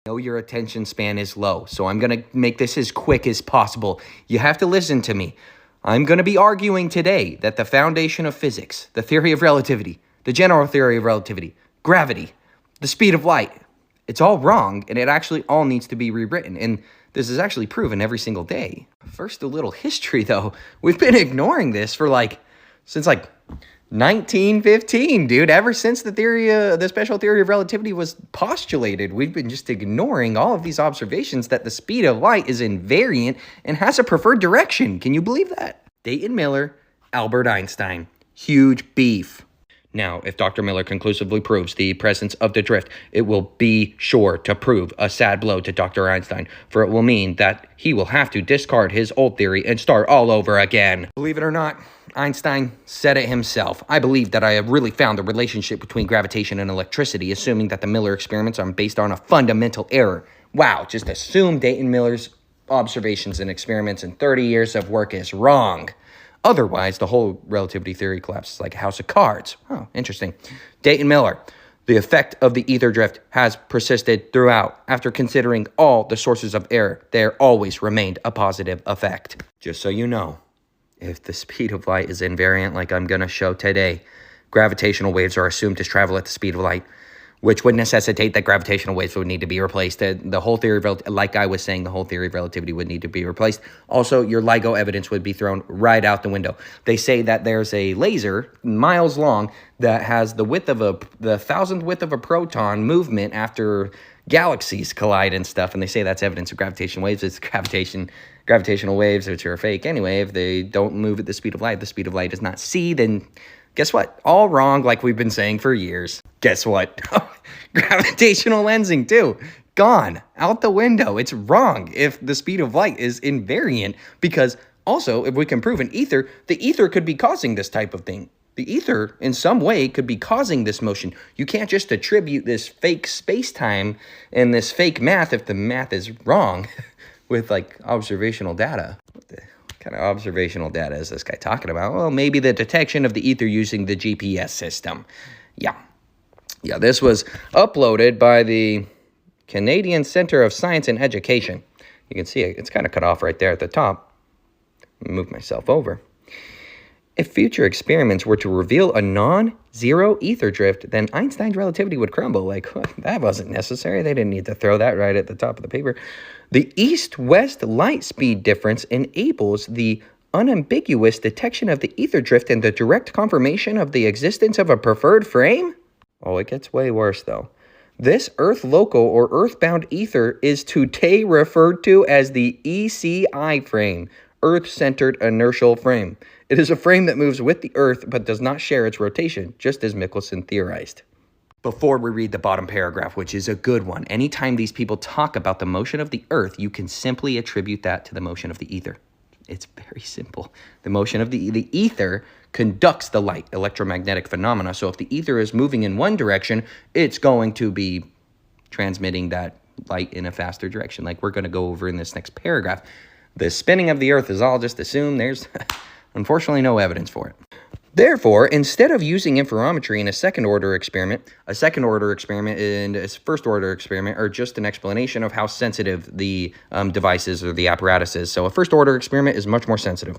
know your attention span is low, so I'm going to make this as quick as possible. You have to listen to me. I'm going to be arguing today that the foundation of physics, the theory of relativity, the general theory of relativity, gravity, the speed of light, it's all wrong, and it actually all needs to be rewritten. And this is actually proven every single day. First, a little history, though. We've been ignoring this for since 1915, dude. Ever since the special theory of relativity was postulated, we've been just ignoring all of these observations that the speed of light is invariant and has a preferred direction. Can you believe that? Dayton Miller, Albert Einstein. Huge beef. Now, if Dr. Miller conclusively proves the presence of the drift, it will be sure to prove a sad blow to Dr. Einstein, for it will mean that he will have to discard his old theory and start all over again. Believe it or not, Einstein said it himself. I believe that I have really found the relationship between gravitation and electricity, assuming that the Miller experiments are based on a fundamental error. Wow, just assume Dayton Miller's observations and experiments in 30 years of work is wrong. Otherwise, the whole relativity theory collapses like a house of cards. Oh, interesting. Dayton Miller. The effect of the ether drift has persisted throughout. After considering all the sources of error, there always remained a positive effect. Just so you know, if the speed of light is invariant like I'm going to show today, gravitational waves are assumed to travel at the speed of light, which would necessitate that gravitational waves would need to be replaced. The whole theory of, like I was saying, the whole theory of relativity would need to be replaced. Also, your LIGO evidence would be thrown right out the window. They say that there's a laser miles long that has the 1,000th width of a proton movement after galaxies collide and stuff, and they say that's evidence of gravitational waves. It's gravitational waves, which are fake anyway. If they don't move at the speed of light is not c, then guess what? All wrong, like we've been saying for years. Guess what? Gravitational lensing, too. Gone. Out the window. It's wrong if the speed of light is invariant, because also, if we can prove an ether, the ether could be causing this type of thing. The ether, in some way, could be causing this motion. You can't just attribute this fake space-time and this fake math if the math is wrong with, observational data. What kind of observational data is this guy talking about? Well, maybe the detection of the ether using the GPS system. Yeah, this was uploaded by the Canadian Centre of Science and Education. You can see it's kind of cut off right there at the top. Let me move myself over. If future experiments were to reveal a non-zero ether drift, then Einstein's relativity would crumble. That wasn't necessary. They didn't need to throw that right at the top of the paper. The east-west light speed difference enables the unambiguous detection of the ether drift and the direct confirmation of the existence of a preferred frame? Oh, it gets way worse, though. This Earth local or earthbound ether is today referred to as the ECI frame, Earth-centered inertial frame. It is a frame that moves with the Earth but does not share its rotation, just as Michelson theorized. Before we read the bottom paragraph, which is a good one, anytime these people talk about the motion of the Earth, you can simply attribute that to the motion of the ether. It's very simple. The motion of the ether conducts the light, electromagnetic phenomena. So if the ether is moving in one direction, it's going to be transmitting that light in a faster direction, like we're going to go over in this next paragraph. The spinning of the Earth is all just assumed. There's unfortunately no evidence for it. Therefore, instead of using interferometry in a second-order experiment and a first-order experiment are just an explanation of how sensitive the devices or the apparatus is. So a first-order experiment is much more sensitive.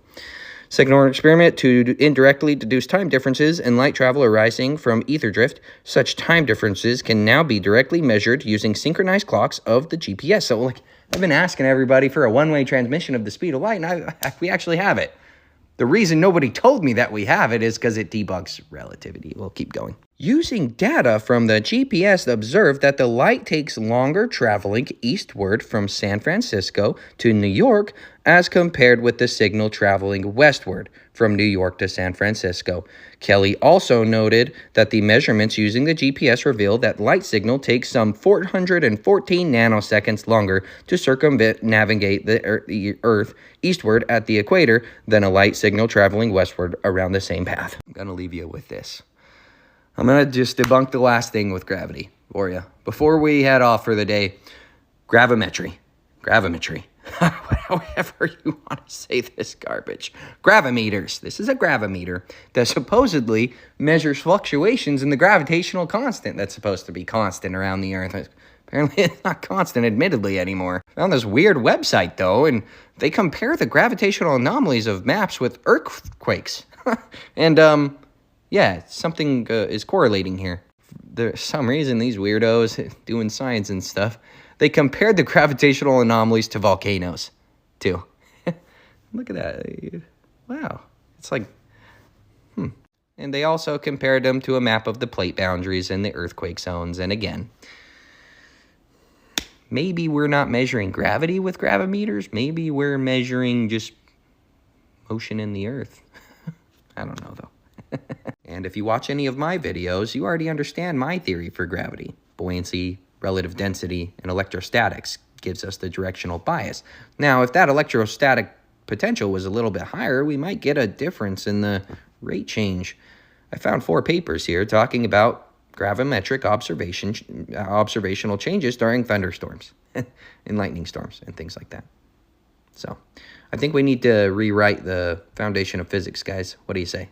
Second-order experiment to indirectly deduce time differences in light travel arising from ether drift. Such time differences can now be directly measured using synchronized clocks of the GPS. So, I've been asking everybody for a one-way transmission of the speed of light, and we actually have it. The reason nobody told me that we have it is because it debunks relativity. We'll keep going. Using data from the GPS observed that the light takes longer traveling eastward from San Francisco to New York as compared with the signal traveling westward from New York to San Francisco. Kelly also noted that the measurements using the GPS revealed that light signal takes some 414 nanoseconds longer to circumnavigate the Earth eastward at the equator than a light signal traveling westward around the same path. I'm going to leave you with this. I'm going to just debunk the last thing with gravity for you. Before we head off for the day, gravimetry, however you want to say this garbage. Gravimeters. This is a gravimeter that supposedly measures fluctuations in the gravitational constant that's supposed to be constant around the Earth. Apparently it's not constant, admittedly, anymore. Found this weird website, though, and they compare the gravitational anomalies of maps with earthquakes. And, yeah, something is correlating here. For some reason, these weirdos doing science and stuff, they compared the gravitational anomalies to volcanoes, too. Look at that. Wow. It's like, And they also compared them to a map of the plate boundaries and the earthquake zones. And again, maybe we're not measuring gravity with gravimeters. Maybe we're measuring just motion in the earth. I don't know, though. And if you watch any of my videos, you already understand my theory for gravity. Buoyancy, relative density, and electrostatics gives us the directional bias. Now, if that electrostatic potential was a little bit higher, we might get a difference in the rate change. I found 4 papers here talking about gravimetric observational changes during thunderstorms and lightning storms and things like that. So I think we need to rewrite the foundation of physics, guys. What do you say?